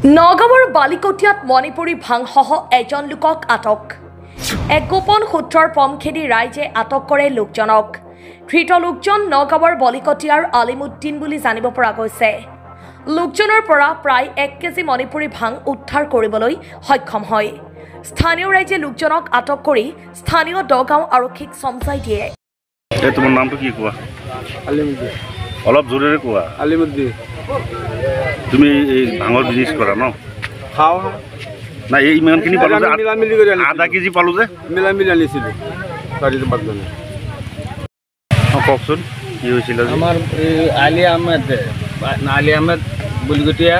নগাঁৱৰ বালিকটীয়াত মণিপুৰী ভাংসহ এজন লোকক আটক। এক গোপন সূত্ৰৰ পম খেদি ৰাইজে আটক কৰে লোকজনক। ধৃত লোকজন নগাঁৱৰ বালিকটীয়াৰ আলিমুদ্দিন বুলি জানিব পৰা গৈছে। লোকজনৰ পৰা প্ৰায় 1 কেজি মণিপুৰী ভাং উদ্ধাৰ কৰিবলৈ সক্ষম হয়। স্থানীয় ৰাইজে লোকজনক আটক কৰি স্থানীয় দগাঁও আৰক্ষীক চমজাই দিয়ে। তোমাৰ নামটো কি কোৱা? আলিমুদ্দিন। অলপ জোৰেৰে কোৱা। আলিমুদ্দিন। তুমি এই ভাঙৰ বিজনেছ কৰা ন? খাওঁ না এই ইমানখিনি পালো যে মিলামিলি কৰি আধা কেজি পালো যে মিলামিলি আনিছিলোঁ চাৰিটো পাঁচজনে। কওকচোন কি হৈছিল? আমার আলী আহমেদ বলিগটিয়া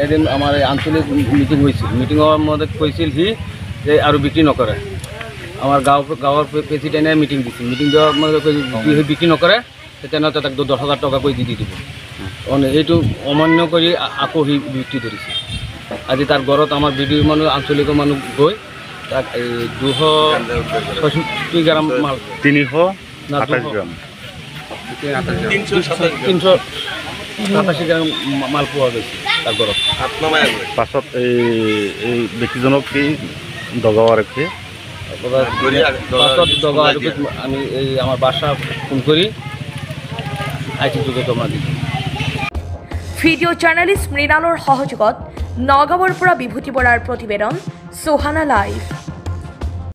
এদিন আমার আঞ্চলিক মিটিং হয়েছিল। মিটিংর মধ্যে কৈছিল সি যে আর বিক্রি নকরে। আমার গাঁৱৰ প্রেসিডেন্টে মিটিং দিছিল। মিটিং দেওয়ার মধ্যে বিক্রি নকরে তেনে তাক 10,000 টাকা করে দি দিব। এইটো অমান্য কৰি আকৌ সি বিক্ৰি ধৰিছে। আজি তাৰ ঘৰত আমাৰ বিডিঅ মানুহ আঞ্চলিক মানুহ গৈ তাক 266 গ্ৰাম মাল 328 গ্ৰাম 387 গ্ৰাম মাল পোৱা গৈছে তাৰ ঘৰত। পাছত এই ব্যক্তিজনক কি দগাঁও আৰক্ষী আমি এই আমাৰ বাসা ফোন কৰি আইটি যোগে জমা দিছোঁ। ভিডিঅ' জাৰ্নেলিষ্ট মৃণালৰ সহযোগত নগাঁৱৰ পৰা বিভূতি বৰাৰ প্ৰতিবেদন সোহানা লাইভ।